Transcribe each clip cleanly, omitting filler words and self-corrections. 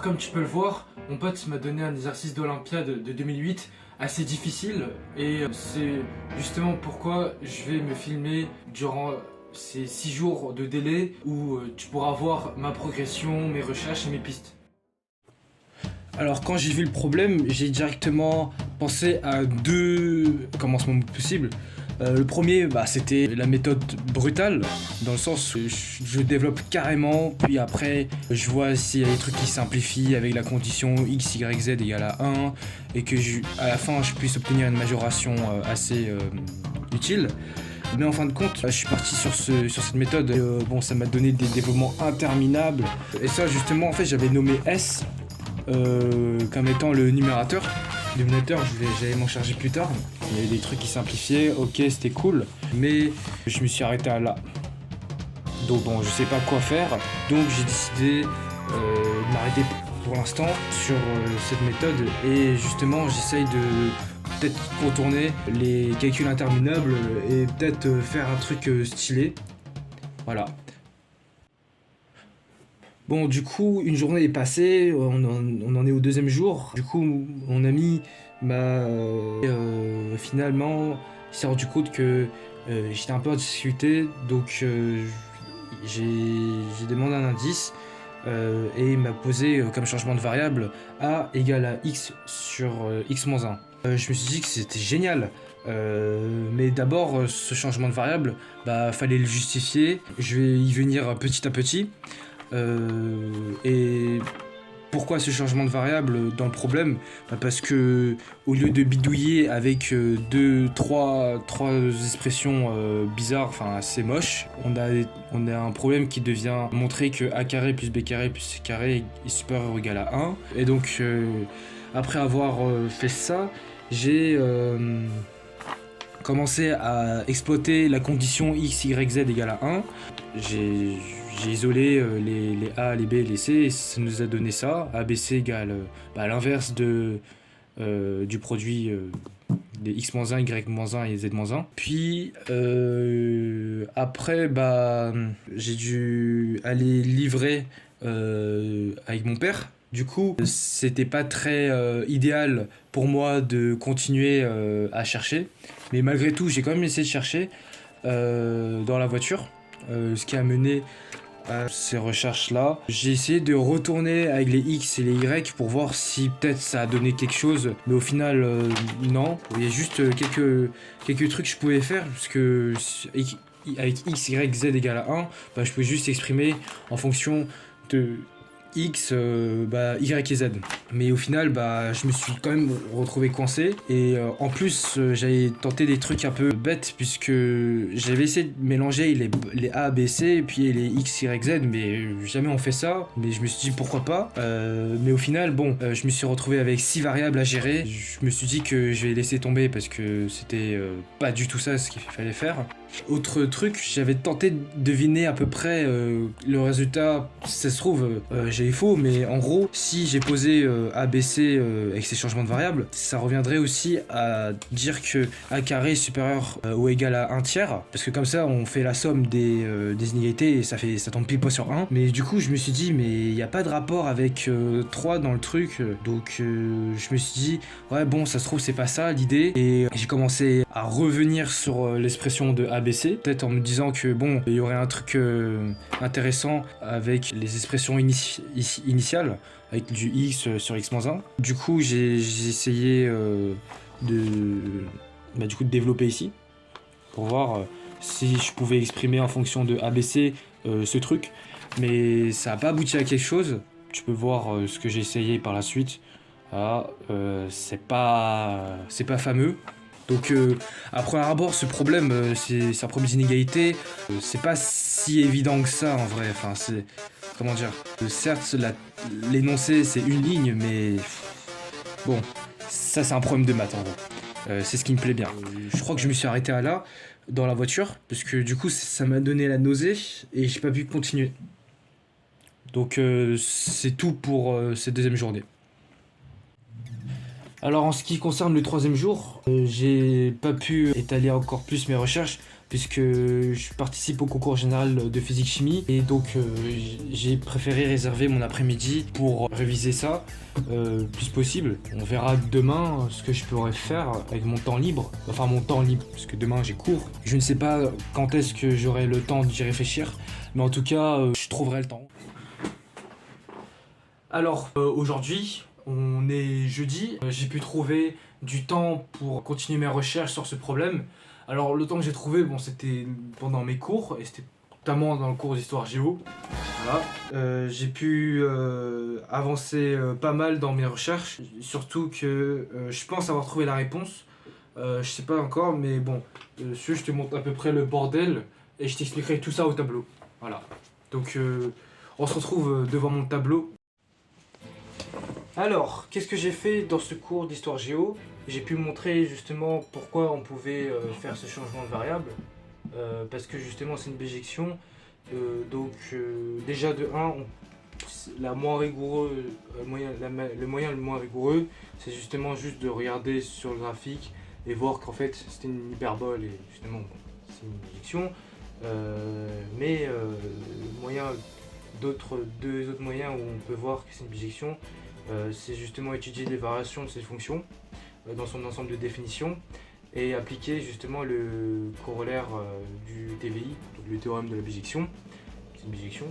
comme tu peux le voir, mon pote m'a donné un exercice d'Olympiade de 2008 assez difficile et c'est justement pourquoi je vais me filmer durant ces 6 jours de délai où tu pourras voir ma progression, mes recherches et mes pistes. Alors quand j'ai vu le problème, j'ai directement pensé à deux commencements possibles. Le premier, c'était la méthode brutale, dans le sens où je développe carrément, puis après je vois s'il y a des trucs qui simplifient avec la condition x, y, z égale à 1, et que à la fin je puisse obtenir une majoration assez utile. Mais en fin de compte, je suis parti sur cette méthode. Ça m'a donné des développements interminables. Et ça justement, en fait, j'avais nommé S comme étant le numérateur. Le dénominateur, j'allais m'en charger plus tard. Il y avait des trucs qui simplifiaient, ok, c'était cool, mais je me suis arrêté à là. Donc bon, je sais pas quoi faire, donc j'ai décidé de m'arrêter pour l'instant sur cette méthode et justement j'essaye de peut-être contourner les calculs interminables et peut-être faire un truc stylé. Voilà. Bon, du coup, une journée est passée, on en est au deuxième jour. Du coup, mon ami m'a finalement s'est rendu compte que j'étais un peu en difficulté, donc j'ai demandé un indice et il m'a posé comme changement de variable a égale à x sur x-1. Je me suis dit que c'était génial. Mais d'abord, ce changement de variable, fallait le justifier. Je vais y venir petit à petit. Et pourquoi ce changement de variable dans le problème ? Parce que au lieu de bidouiller avec trois expressions bizarres, enfin assez moches, on a un problème qui devient montrer que a carré plus b carré plus c carré est supérieur ou égal à 1. Et donc après avoir fait ça, j'ai commencé à exploiter la condition x, y, z égale à 1. J'ai isolé les A, les B et les C et ça nous a donné ça. A, B, C égale l'inverse du produit des x-1, y-1 et z-1. Puis après, j'ai dû aller livrer avec mon père. Du coup, c'était pas très idéal pour moi de continuer à chercher. Mais malgré tout, j'ai quand même essayé de chercher dans la voiture. Ce qui a mené à ces recherches-là. J'ai essayé de retourner avec les X et les Y pour voir si peut-être ça a donné quelque chose. Mais au final, non. Il y a juste quelques trucs que je pouvais faire. Parce que avec X, Y, Z égale à 1, je pouvais juste exprimer en fonction de X, Y et Z. Mais au final, je me suis quand même retrouvé coincé. Et en plus, j'avais tenté des trucs un peu bêtes, puisque j'avais essayé de mélanger les A, B, C, et puis les X, Y, Z, mais jamais on fait ça. Mais je me suis dit pourquoi pas. Mais au final, je me suis retrouvé avec 6 variables à gérer. Je me suis dit que je vais laisser tomber parce que c'était pas du tout ça ce qu'il fallait faire. Autre truc, j'avais tenté de deviner à peu près le résultat. Si ça se trouve, j'avais faux, mais en gros, si j'ai posé A, B, C avec ces changements de variables, ça reviendrait aussi à dire que A carré est supérieur ou égal à 1 tiers, parce que comme ça, on fait la somme des inégalités et ça tombe pile poil sur 1. Mais du coup, je me suis dit, mais il n'y a pas de rapport avec 3 dans le truc, donc je me suis dit, ouais, bon, ça se trouve, c'est pas ça l'idée, et j'ai commencé à revenir sur l'expression de ABC, peut-être en me disant que il y aurait un truc intéressant avec les expressions initiales, avec du x sur x-1. Du coup, j'ai essayé de développer ici, pour voir si je pouvais exprimer en fonction de ABC ce truc, mais ça n'a pas abouti à quelque chose. Tu peux voir ce que j'ai essayé par la suite. C'est pas fameux. Donc à premier abord, ce problème, c'est sa propre inégalité. C'est pas si évident que ça en vrai. Enfin, c'est comment dire. Certes, l'énoncé c'est une ligne, mais bon, ça c'est un problème de maths en gros. C'est ce qui me plaît bien. Je crois que je me suis arrêté à là dans la voiture parce que du coup ça m'a donné la nausée et j'ai pas pu continuer. Donc c'est tout pour cette deuxième journée. Alors en ce qui concerne le troisième jour, j'ai pas pu étaler encore plus mes recherches puisque je participe au concours général de physique-chimie, et donc j'ai préféré réserver mon après-midi pour réviser ça le plus possible. On verra demain ce que je pourrais faire avec mon temps libre, enfin mon temps libre, parce que demain j'ai cours. Je ne sais pas quand est-ce que j'aurai le temps d'y réfléchir, mais en tout cas, je trouverai le temps. Alors, aujourd'hui, on est jeudi, j'ai pu trouver du temps pour continuer mes recherches sur ce problème. Alors, le temps que j'ai trouvé, bon, c'était pendant mes cours, et c'était notamment dans le cours d'histoire géo. Voilà. J'ai pu avancer pas mal dans mes recherches, surtout que je pense avoir trouvé la réponse. Je sais pas encore, mais bon, si je te montre à peu près le bordel, et je t'expliquerai tout ça au tableau. Voilà. Donc, on se retrouve devant mon tableau. Alors, qu'est-ce que j'ai fait dans ce cours d'histoire géo? J'ai pu montrer justement pourquoi on pouvait faire ce changement de variable. Parce que justement c'est une bijection. Déjà de 1, la moins rigoureux, le moyen le moins rigoureux, c'est justement juste de regarder sur le graphique et voir qu'en fait c'était une hyperbole et justement bon, c'est une bijection. Deux autres moyens où on peut voir que c'est une bijection, c'est justement étudier les variations de cette fonction dans son ensemble de définitions et appliquer justement le corollaire du TVI, donc le théorème de la bijection, c'est une bijection,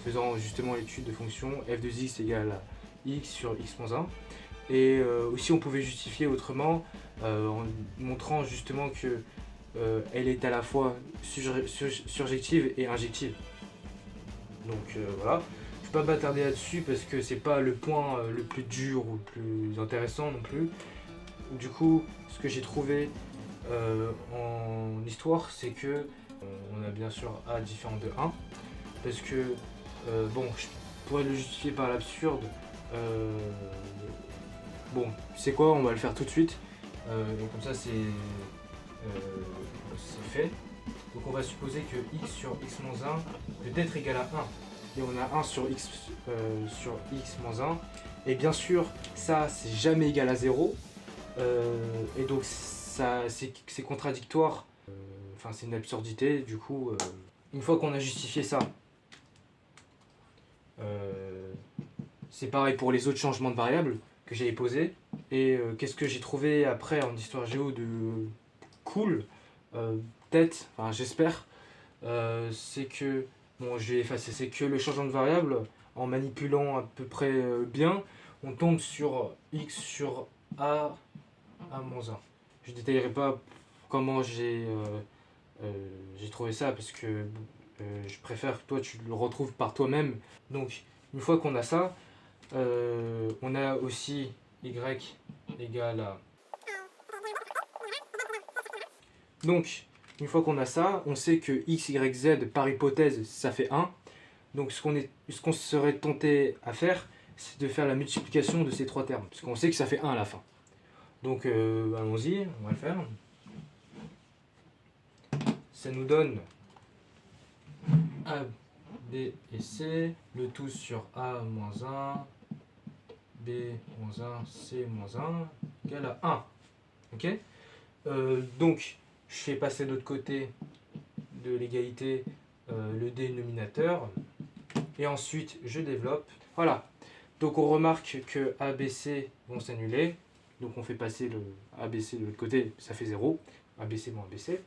faisant justement l'étude de fonction f de x égale à x sur x-1. Et aussi on pouvait justifier autrement en montrant justement que elle est à la fois surjective et injective. Donc voilà, je ne vais pas m'attarder là-dessus parce que c'est pas le point le plus dur ou le plus intéressant non plus. Du coup, ce que j'ai trouvé en histoire, c'est que on a bien sûr A différent de 1, parce que bon, je pourrais le justifier par l'absurde. Bon, c'est quoi, on va le faire tout de suite. Et comme ça, c'est fait. Donc on va supposer que x sur x-1 peut être égal à 1. Et on a 1 sur x sur x-1. Et bien sûr, ça, c'est jamais égal à 0. Et donc, ça, c'est contradictoire. Enfin, c'est une absurdité. Du coup, une fois qu'on a justifié ça, c'est pareil pour les autres changements de variables que j'avais posés. Et qu'est-ce que j'ai trouvé après en histoire géo de cool, peut-être, enfin j'espère, c'est que, bon je vais effacer, c'est que le changement de variable, en manipulant à peu près bien, on tombe sur x sur a moins 1. Je ne détaillerai pas comment j'ai trouvé ça parce que je préfère que toi tu le retrouves par toi-même. Donc une fois qu'on a ça, on a aussi y égale à... Donc, une fois qu'on a ça, on sait que x, y, z, par hypothèse, ça fait 1. Donc ce qu'on serait tenté à faire, c'est de faire la multiplication de ces trois termes, parce qu'on sait que ça fait 1 à la fin. Donc allons-y, on va le faire. Ça nous donne A, B et C, le tout sur A moins 1, B moins 1, C moins 1, égale à 1. Ok, donc, je fais passer de l'autre côté de l'égalité le dénominateur. Et ensuite, je développe. Voilà. Donc, on remarque que ABC vont s'annuler. Donc, on fait passer le ABC de l'autre côté, ça fait 0. ABC moins ABC.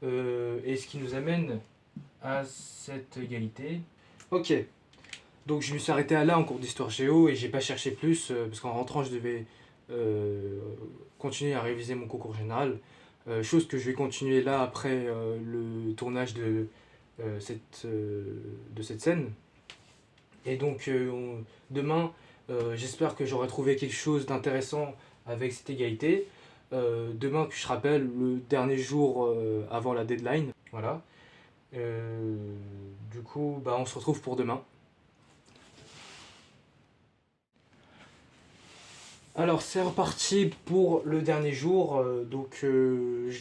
Et ce qui nous amène à cette égalité. Ok. Donc, je me suis arrêté à là en cours d'histoire géo et j'ai pas cherché plus parce qu'en rentrant, je devais continuer à réviser mon concours général. Chose que je vais continuer là après le tournage de cette scène. Et donc demain, j'espère que j'aurai trouvé quelque chose d'intéressant avec cette égalité. Demain, que je rappelle, le dernier jour avant la deadline. Voilà. Du coup, on se retrouve pour demain. Alors c'est reparti pour le dernier jour,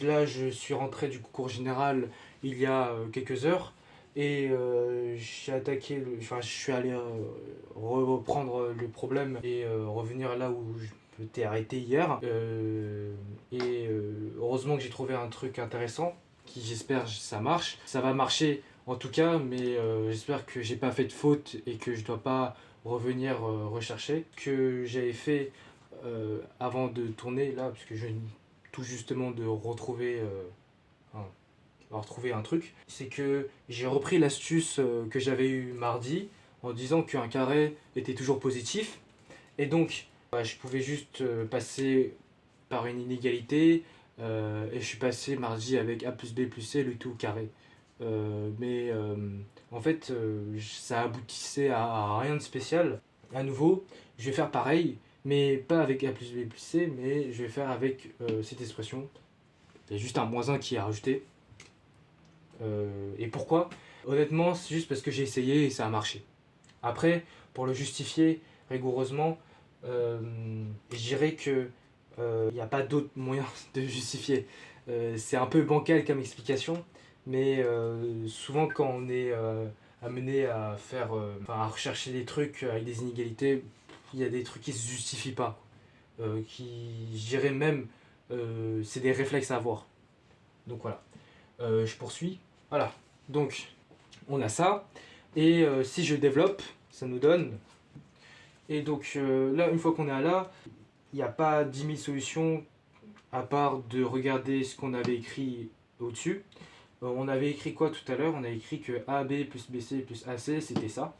là je suis rentré du concours général il y a quelques heures et je suis allé reprendre le problème et revenir là où je m'étais arrêté hier. Heureusement que j'ai trouvé un truc intéressant qui j'espère ça marche. Ça va marcher en tout cas, mais j'espère que j'ai pas fait de faute et que je dois pas revenir rechercher. Que j'avais fait avant de tourner là, parce que je viens tout justement de retrouver, retrouver un truc, c'est que j'ai repris l'astuce que j'avais eue mardi en disant qu'un carré était toujours positif. Et donc, je pouvais juste passer par une inégalité. Et je suis passé mardi avec a plus b plus c, le tout carré. Mais en fait, ça aboutissait à rien de spécial. À nouveau, je vais faire pareil, mais pas avec a plus b plus c, mais je vais faire avec cette expression. Il y a juste un moins 1 qui est rajouté. Et pourquoi? Honnêtement, c'est juste parce que j'ai essayé et ça a marché. Après, pour le justifier rigoureusement, je dirais que il n'y a pas d'autre moyen de justifier. C'est un peu bancal comme explication, mais souvent quand on est amené à faire, à rechercher des trucs avec des inégalités, il y a des trucs qui se justifient pas, qui, je dirais même, c'est des réflexes à avoir. Donc voilà. Je poursuis. Voilà. Donc on a ça. Et si je développe, ça nous donne. Et donc là, une fois qu'on est à là, il n'y a pas 10 000 solutions à part de regarder ce qu'on avait écrit au-dessus. On avait écrit quoi tout à l'heure? On a écrit que AB plus BC plus AC, c'était ça.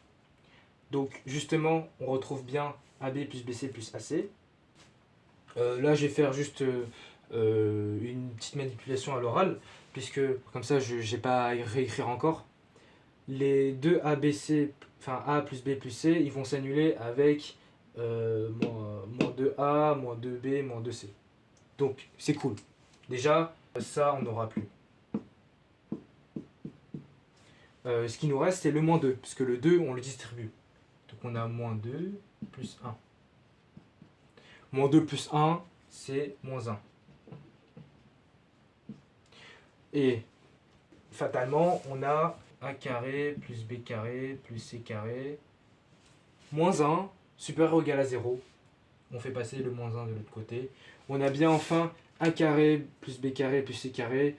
Donc justement, on retrouve bien AB plus BC plus AC. Là, je vais faire juste une petite manipulation à l'oral, puisque comme ça, je n'ai pas à réécrire encore. Les deux ABC, enfin A plus B plus C, ils vont s'annuler avec moins 2A, moins 2B, moins 2C. Donc c'est cool. Déjà, ça, on n'aura plus. Ce qui nous reste, c'est le moins 2, puisque le 2, on le distribue. Donc on a moins 2 plus 1. Moins 2 plus 1, c'est moins 1. Et fatalement, on a a carré plus b carré plus c carré moins 1 supérieur ou égal à 0. On fait passer le moins 1 de l'autre côté. On a bien enfin a carré plus b carré plus c carré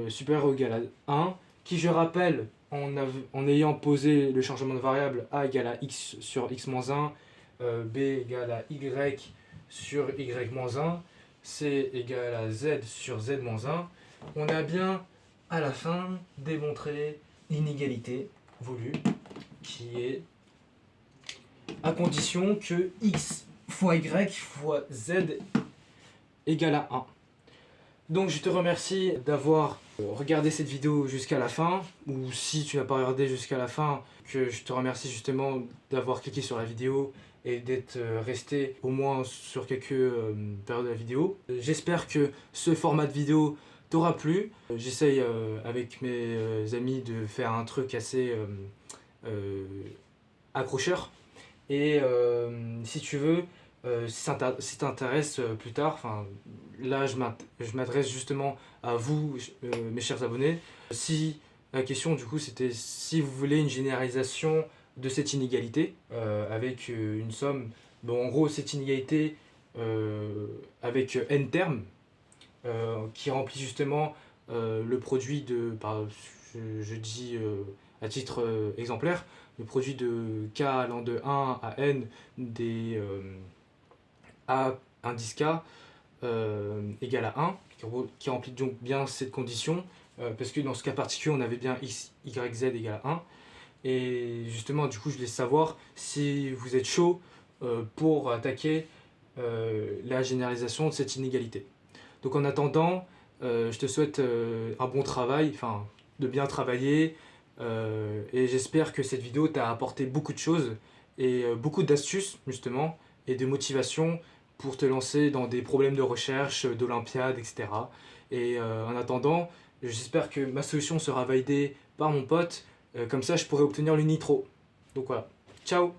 supérieur ou égal à 1, qui, je rappelle, en ayant posé le changement de variable a égale à x sur x moins 1, b égale à y sur y moins 1, c égale à z sur z moins 1, on a bien à la fin démontré l'inégalité voulue, qui est à condition que x fois y fois z égale à 1. Donc je te remercie d'avoir regardé cette vidéo jusqu'à la fin, ou si tu n'as pas regardé jusqu'à la fin, que je te remercie justement d'avoir cliqué sur la vidéo et d'être resté au moins sur quelques périodes de la vidéo. J'espère que ce format de vidéo t'aura plu. J'essaye avec mes amis de faire un truc assez accrocheur. Et si tu veux, si ça t'intéresse plus tard, là je m'adresse justement à vous, mes chers abonnés. Si la question du coup c'était si vous voulez une généralisation de cette inégalité avec une somme, bon en gros cette inégalité avec n termes qui remplit justement le produit de, je dis à titre exemplaire, le produit de k allant de 1 à n des a indice k égale à 1, qui remplit donc bien cette condition, parce que dans ce cas particulier on avait bien x, y, z égale à 1. Et justement du coup je voulais savoir si vous êtes chaud pour attaquer la généralisation de cette inégalité. Donc en attendant, je te souhaite un bon travail, de bien travailler, et j'espère que cette vidéo t'a apporté beaucoup de choses et beaucoup d'astuces justement et de motivation pour te lancer dans des problèmes de recherche, d'Olympiade, etc. Et en attendant, j'espère que ma solution sera validée par mon pote, comme ça je pourrai obtenir le nitro. Donc voilà, ciao!